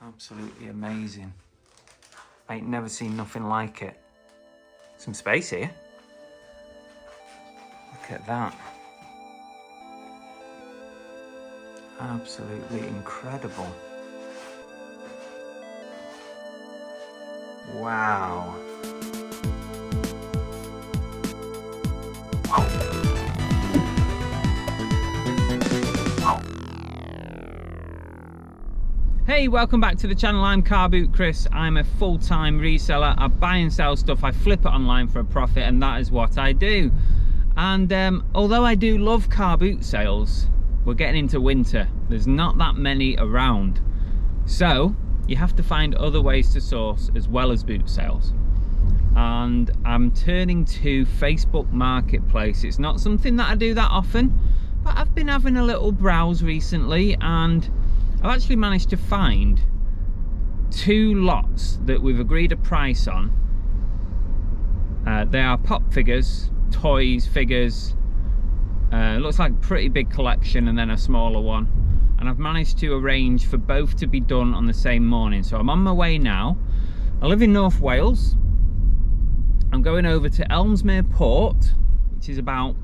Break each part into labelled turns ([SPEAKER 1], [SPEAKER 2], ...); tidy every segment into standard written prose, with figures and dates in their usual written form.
[SPEAKER 1] Absolutely amazing. I ain't never seen nothing like it. Some space here. Look at that. Absolutely incredible. Wow. Hey, welcome back to the channel. I'm Car Boot Chris. I'm a full-time reseller. I buy and sell stuff, I flip it online for a profit, and that is what I do. And although I do love car boot sales, we're getting into winter. There's not that many around. So you have to find other ways to source as well as boot sales. And I'm turning to Facebook Marketplace. It's not something that I do that often, but I've been having a little browse recently, and I've actually managed to find 2 lots that we've agreed a price on. They are pop figures, toys, figures. Looks like a pretty big collection, and then a smaller one. And I've managed to arrange for both to be done on the same morning. So I'm on my way now. I live in North Wales. I'm going over to Elmsmere Port, which is about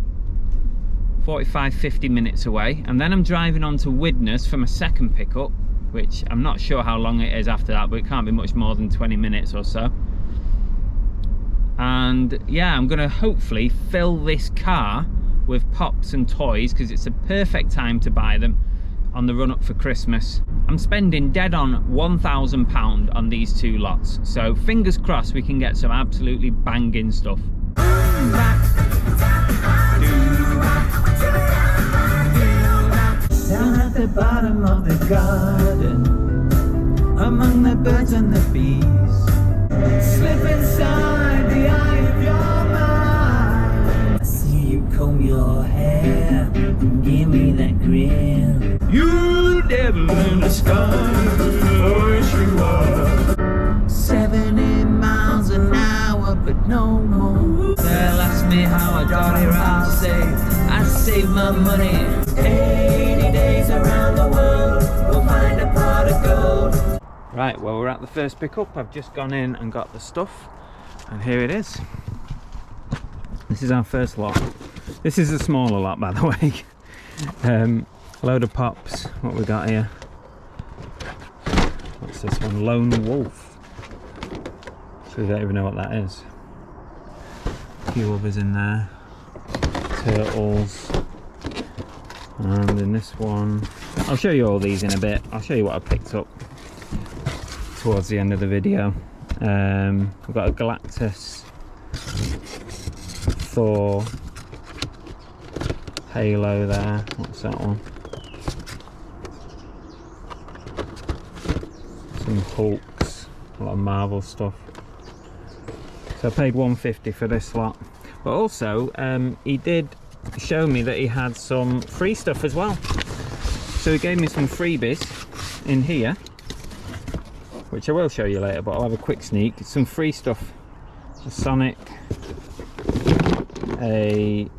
[SPEAKER 1] 45-50 minutes away, and then I'm driving on to Widnes for my second pickup, which I'm not sure how long it is after that, but it can't be much more than 20 minutes or so. And yeah, I'm going to hopefully fill this car with pops and toys, because it's a perfect time to buy them on the run up for Christmas. I'm spending dead on £1,000 on these 2 lots, so fingers crossed we can get some absolutely banging stuff. Down at the bottom of the garden, among the birds and the bees, slip inside the eye of your mind. I see you comb your hair and give me that grin. You're the devil in disguise, yes you are. 70 miles an hour, but no more. They'll ask me how I got here, I'll say I saved my money. 80 days around the world, we'll find a pot of gold. Right, well, we're at the first pickup. I've just gone in and got the stuff, and here it is. This is our first lot. This is a smaller lot, by the way. Load of pops. What we got here? What's this one? Lone Wolf. Actually, I don't even know what that is. A few others in there. Turtles. And in this one, I'll show you all these in a bit. I'll show you what I picked up towards the end of the video. We've got a Galactus, Thor, Halo there. What's that one? Some Hulks, a lot of Marvel stuff. So I paid £150 for this lot. But also, he did show me that he had some free stuff as well. So he gave me some freebies in here, which I will show you later, but I'll have a quick sneak. Some free stuff. A Sonic, a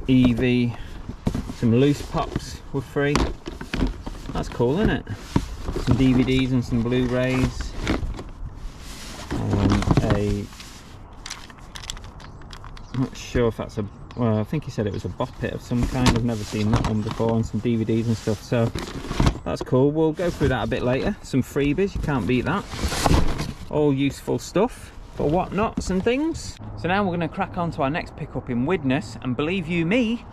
[SPEAKER 1] Eevee, some loose pops were free. That's cool, isn't it? Some DVDs and some Blu-rays. I'm not sure if that's a, well, I think he said it was a bop it of some kind. I've never seen that one before, and some DVDs and stuff, so that's cool. We'll go through that a bit later. Some freebies, you can't beat that. All useful stuff for whatnots and things. So now we're going to crack on to our next pickup in Widnes, and believe you me,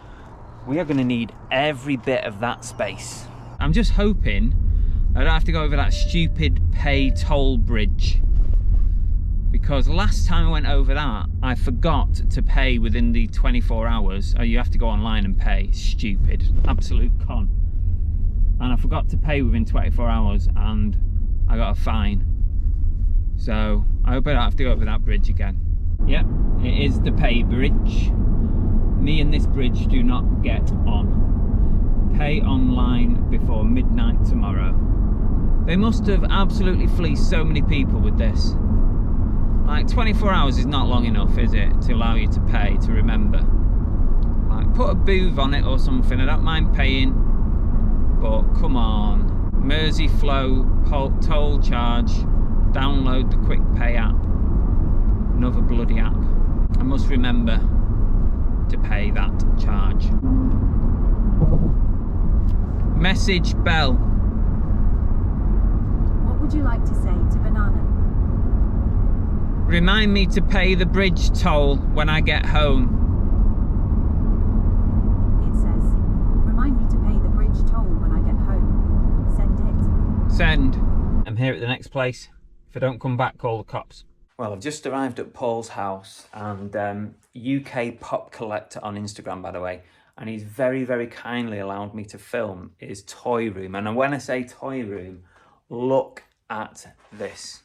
[SPEAKER 1] we are going to need every bit of that space. I'm just hoping I don't have to go over that stupid pay toll bridge, because last time I went over that, I forgot to pay within the 24 hours. Oh, you have to go online and pay. Stupid. Absolute con. And I forgot to pay within 24 hours, and I got a fine. So I hope I don't have to go over that bridge again. Yep, it is the pay bridge. Me and this bridge do not get on. Pay online before midnight tomorrow. They must have absolutely fleeced so many people with this. Like, 24 hours is not long enough, is it, to allow you to pay, to remember. Like, put a booth on it or something. I don't mind paying, but come on. Merseyflow toll charge. Download the quick pay app. Another bloody app. I must remember to pay that charge. Message bell.
[SPEAKER 2] What would you like to say to Banana?
[SPEAKER 1] Remind me to pay the bridge toll when I get home.
[SPEAKER 2] It says, remind me to pay the bridge toll when I get home. Send it.
[SPEAKER 1] Send. I'm here at the next place. If I don't come back, call the cops. Well, I've just arrived at Paul's house, and UK Pop Collector on Instagram, by the way, and he's very, very kindly allowed me to film his toy room. And when I say toy room, look at this.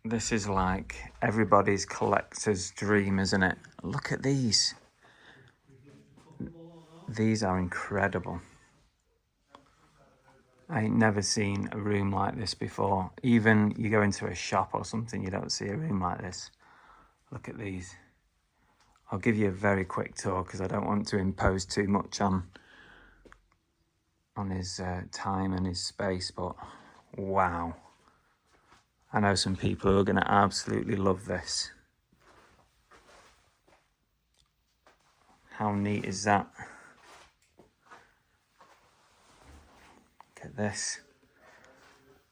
[SPEAKER 1] This is like everybody's collector's dream, isn't it? Look at these. These are incredible. I ain't never seen a room like this before. Even you go into a shop or something, you don't see a room like this. Look at these. I'll give you a very quick tour because I don't want to impose too much on his time and his space, but wow. I know some people who are going to absolutely love this. How neat is that? Look at this.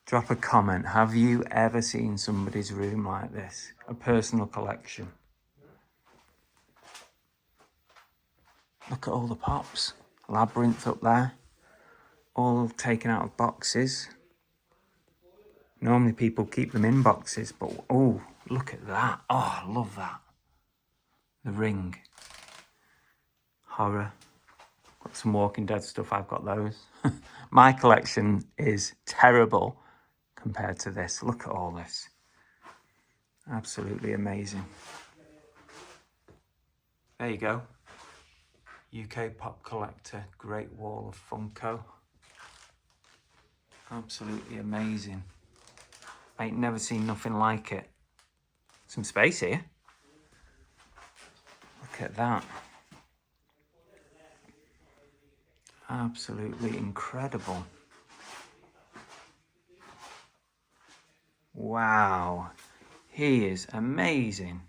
[SPEAKER 1] Drop a comment. Have you ever seen somebody's room like this? A personal collection. Look at all the pops. Labyrinth up there. All taken out of boxes. Normally people keep them in boxes, but oh, look at that. Oh, I love that. The Ring. Horror. Got some Walking Dead stuff, I've got those. My collection is terrible compared to this. Look at all this. Absolutely amazing. There you go. UK Pop Collector, Great Wall of Funko. Absolutely amazing. I ain't never seen nothing like it. Some space here. Look at that. Absolutely incredible. Wow. He is amazing.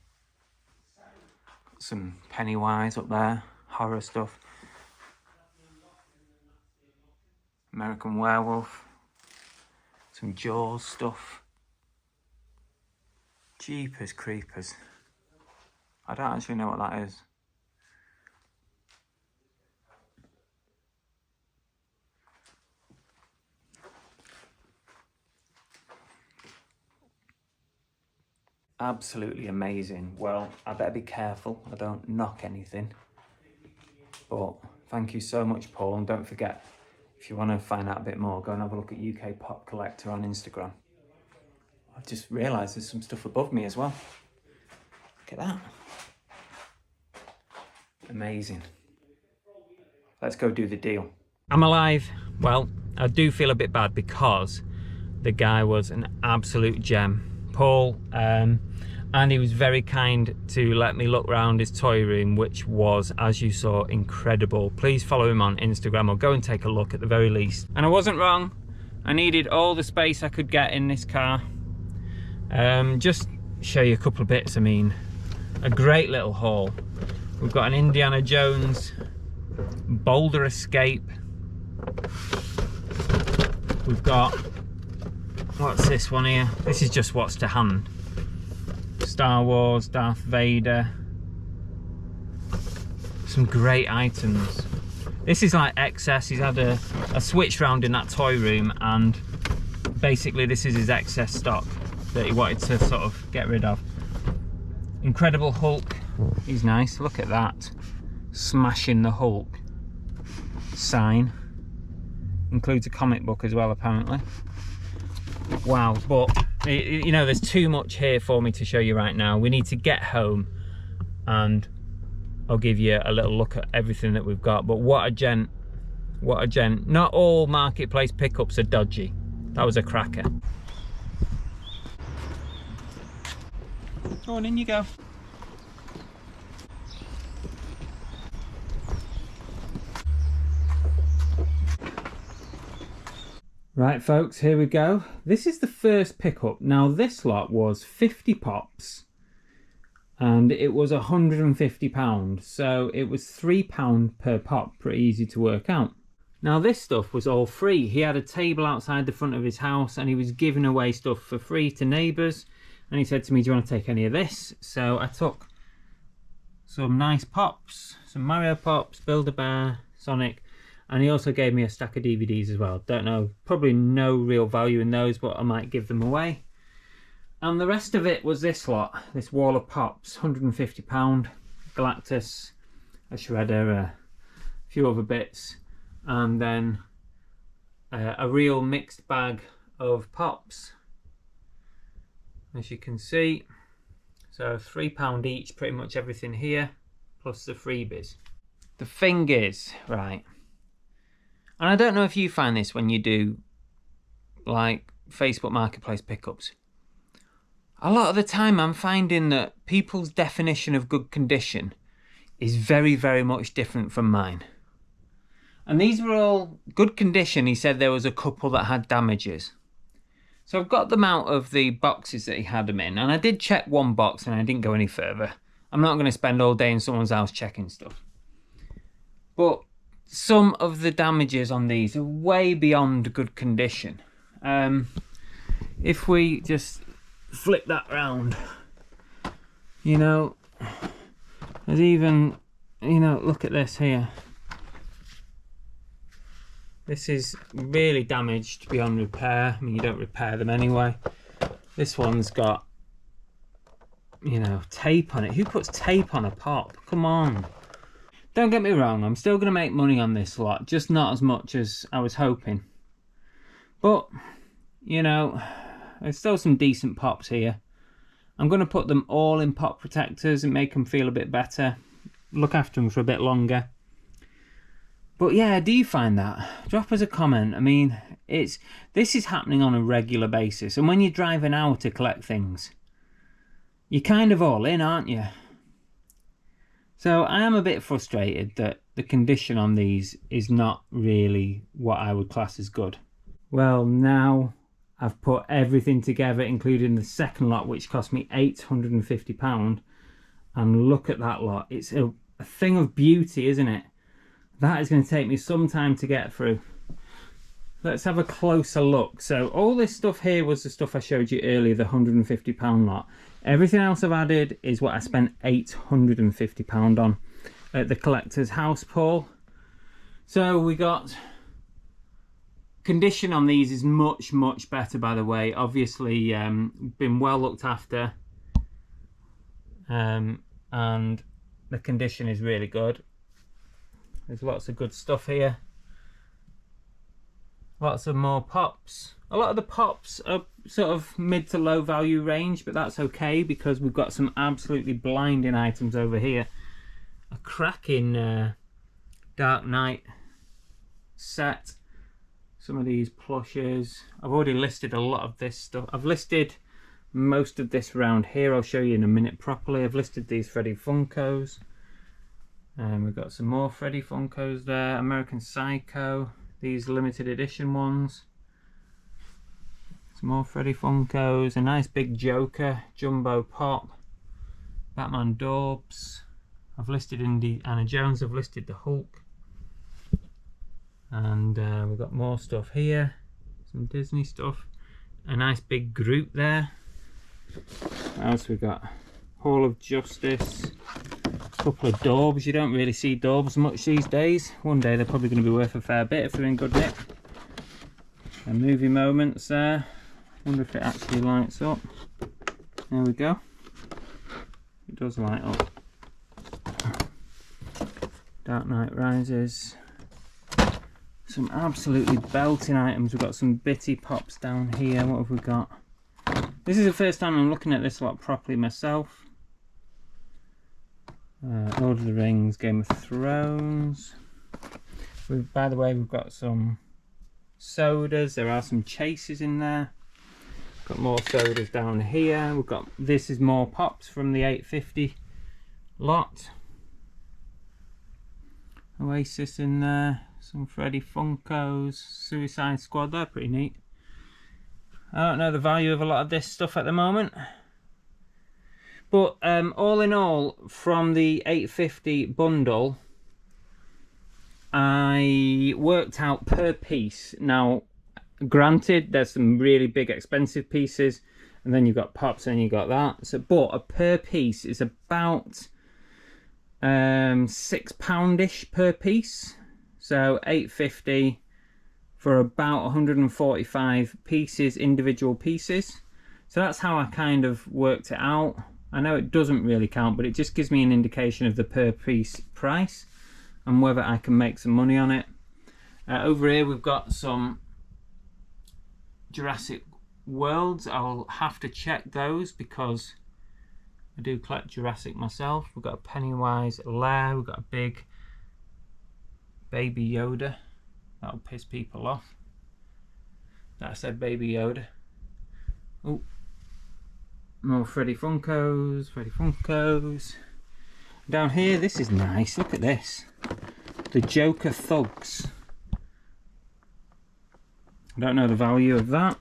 [SPEAKER 1] Got some Pennywise up there. Horror stuff. American Werewolf. Some Jaws stuff. Jeepers creepers. I don't actually know what that is. Absolutely amazing. Well, I better be careful I don't knock anything. But thank you so much, Paul. And don't forget, if you want to find out a bit more, go and have a look at UK Pop Collector on Instagram. I've just realised there's some stuff above me as well. Look at that. Amazing. Let's go do the deal. I'm alive. Well, I do feel a bit bad because the guy was an absolute gem. Paul, and he was very kind to let me look around his toy room, which was, as you saw, incredible. Please follow him on Instagram or go and take a look at the very least. And I wasn't wrong. I needed all the space I could get in this car. Just show you a couple of bits. I mean, a great little haul. We've got an Indiana Jones Boulder Escape. We've got, what's this one here? This is just what's to hand. Star Wars, Darth Vader. Some great items. This is like excess. He's had a switch round in that toy room, and basically this is his excess stock that he wanted to sort of get rid of. Incredible Hulk. He's nice. Look at that. Smashing the Hulk sign. Includes a comic book as well, apparently. Wow, but you know, there's too much here for me to show you right now. We need to get home and I'll give you a little look at everything that we've got. But what a gent, what a gent. Not all marketplace pickups are dodgy. That was a cracker. Go on, in you go. Right folks, here we go. This is the first pickup. Now this lot was 50 pops and it was £150, so it was £3 per pop, pretty easy to work out. Now this stuff was all free. He had a table outside the front of his house and he was giving away stuff for free to neighbours, and he said to me, do you want to take any of this? So I took some nice pops, some Mario pops, Build-A-Bear, Sonic, and he also gave me a stack of DVDs as well. Don't know, probably no real value in those, but I might give them away. And the rest of it was this lot, this wall of pops, £150, Galactus, a shredder, a few other bits, and then a real mixed bag of pops, as you can see. So £3 each, pretty much everything here, plus the freebies. The thing is, right, and I don't know if you find this when you do like Facebook Marketplace pickups. A lot of the time I'm finding that people's definition of good condition is very, very much different from mine. And these were all good condition. He said there was a couple that had damages. So I've got them out of the boxes that he had them in, and I did check one box and I didn't go any further. I'm not going to spend all day in someone's house checking stuff. But some of the damages on these are way beyond good condition. If we just flip that round, you know, there's even, you know, look at this here. This is really damaged beyond repair. I mean, you don't repair them anyway. This one's got, you know, tape on it. Who puts tape on a pop? Come on. Don't get me wrong, I'm still going to make money on this lot, just not as much as I was hoping. But, you know, there's still some decent pops here. I'm going to put them all in pop protectors and make them feel a bit better. Look after them for a bit longer. But yeah, do you find that? Drop us a comment. I mean, this is happening on a regular basis. And when you're driving out to collect things, you're kind of all in, aren't you? So I am a bit frustrated that the condition on these is not really what I would class as good. Well, now I've put everything together, including the second lot, which cost me £850. And look at that lot. It's a thing of beauty, isn't it? That is going to take me some time to get through. Let's have a closer look. So all this stuff here was the stuff I showed you earlier, the £150 lot. Everything else I've added is what I spent £850 on at the collector's house, Paul. So we got, condition on these is much, much better, by the way. Obviously, been well looked after. And the condition is really good. There's lots of good stuff here. Lots of more pops. A lot of the pops are sort of mid to low value range, but that's okay because we've got some absolutely blinding items over here. A cracking Dark Knight set. Some of these plushes. I've already listed a lot of this stuff. I've listed most of this around here. I'll show you in a minute properly. I've listed these Freddy Funkos. And we've got some more Freddy Funkos there. American Psycho. These limited edition ones. Some more Freddy Funkos. A nice big Joker Jumbo Pop. Batman Dorbs. I've listed Indiana Jones. I've listed the Hulk. And we've got more stuff here. Some Disney stuff. A nice big group there. What else we got? Hall of Justice. A couple of Dorbs. You don't really see Dorbs much these days. One day they're probably going to be worth a fair bit if they're in good nick. And movie moments there. Wonder if it actually lights up. There we go. It does light up. Dark Knight Rises. Some absolutely belting items. We've got some bitty pops down here. What have we got? This is the first time I'm looking at this lot properly myself. Lord of the Rings, Game of Thrones. By the way, we've got some sodas. There are some chases in there. Got more sodas down here. We've got, this is more pops from the 850 lot. Oasis in there. Some Freddy Funkos, Suicide Squad, they're pretty neat. I don't know the value of a lot of this stuff at the moment. But all in all, from the $8.50 bundle, I worked out per piece. Now, granted, there's some really big expensive pieces, and then you've got pops and you got that. So, but a per piece is about £6-ish per piece. So $8.50 for about 145 pieces, individual pieces. So that's how I kind of worked it out. I know it doesn't really count, but it just gives me an indication of the per piece price and whether I can make some money on it. Over here we've got some Jurassic Worlds. I'll have to check those because I do collect Jurassic myself. We've got a Pennywise Lair, we've got a big Baby Yoda. That'll piss people off that I said Baby Yoda. Oh, more Freddy Funkos, Freddy Funkos. Down here, this is nice. Look at this. The Joker Thugs. I don't know the value of that.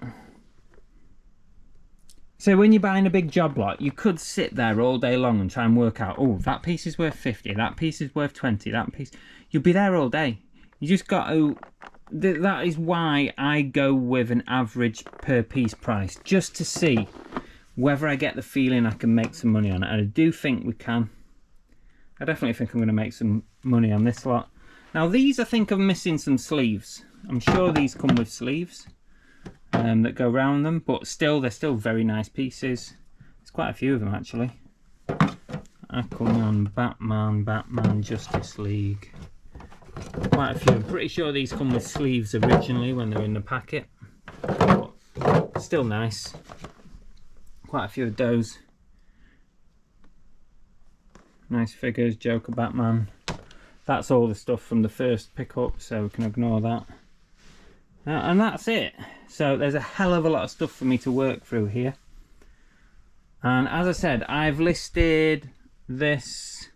[SPEAKER 1] So when you're buying a big job lot, you could sit there all day long and try and work out, oh, that piece is worth 50, that piece is worth 20, that piece... You'll be there all day. You just got to... That is why I go with an average per piece price, just to see whether I get the feeling I can make some money on it. And I do think we can. I definitely think I'm going to make some money on this lot. Now these, I think I'm missing some sleeves. I'm sure these come with sleeves that go around them, but still, they're still very nice pieces. There's quite a few of them actually. Aquaman, Batman, Justice League. Quite a few. I'm pretty sure these come with sleeves originally when they're in the packet, but still nice. Quite a few of those. Nice figures, Joker, Batman. That's all the stuff from the first pickup, so we can ignore that. And that's it. So there's a hell of a lot of stuff for me to work through here. And as I said, I've listed this.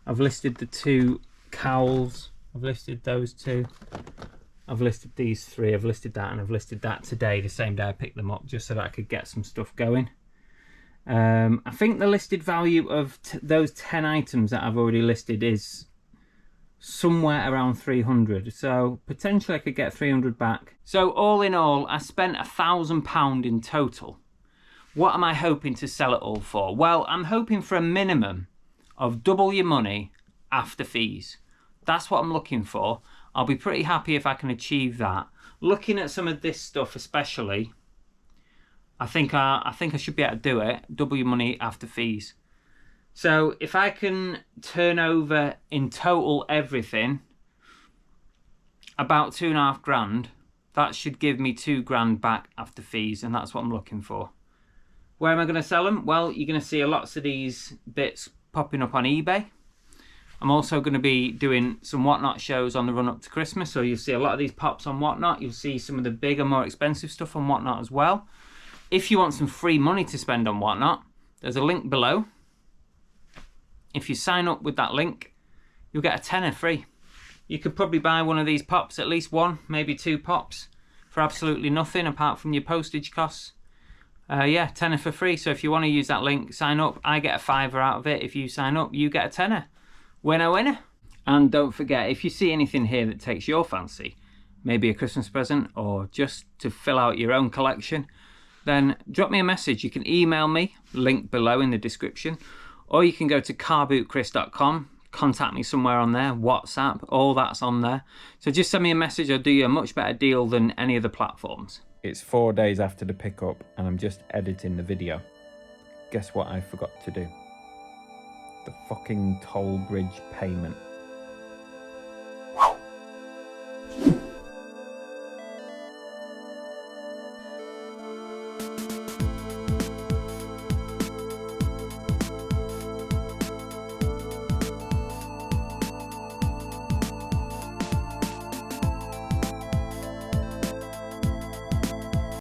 [SPEAKER 1] I've listed the 2 cowls. I've listed those 2. I've listed these 3. I've listed that, and I've listed that today, the same day I picked them up, just so that I could get some stuff going. I think the listed value of those 10 items that I've already listed is somewhere around 300. So potentially I could get 300 back. So all in all, I spent £1,000 in total. What am I hoping to sell it all for? Well, I'm hoping for a minimum of double your money after fees. That's what I'm looking for. I'll be pretty happy if I can achieve that. Looking at some of this stuff especially, I think I should be able to do it. Double your money after fees. So if I can turn over in total everything about 2.5 grand, that should give me 2 grand back after fees, and that's what I'm looking for. Where am I going to sell them? Well, you're going to see lots of these bits popping up on eBay. I'm also going to be doing some Whatnot shows on the run up to Christmas, so you'll see a lot of these pops on Whatnot. You'll see some of the bigger, more expensive stuff on Whatnot as well. If you want some free money to spend on Whatnot, there's a link below. If you sign up with that link, you'll get a tenner free. You could probably buy one of these pops, at least 1, maybe 2 pops, for absolutely nothing apart from your postage costs. Yeah, tenner for free. So if you want to use that link, sign up. I get a £5 out of it. If you sign up, you get a tenner. Winner, winner. And don't forget, if you see anything here that takes your fancy, maybe a Christmas present or just to fill out your own collection, then drop me a message. You can email me, link below in the description, or you can go to carbootchris.com, contact me somewhere on there, WhatsApp, all that's on there. So just send me a message. I'll do you a much better deal than any of the platforms. It's 4 days after the pickup and I'm just editing the video. Guess what I forgot to do? The fucking toll bridge payment.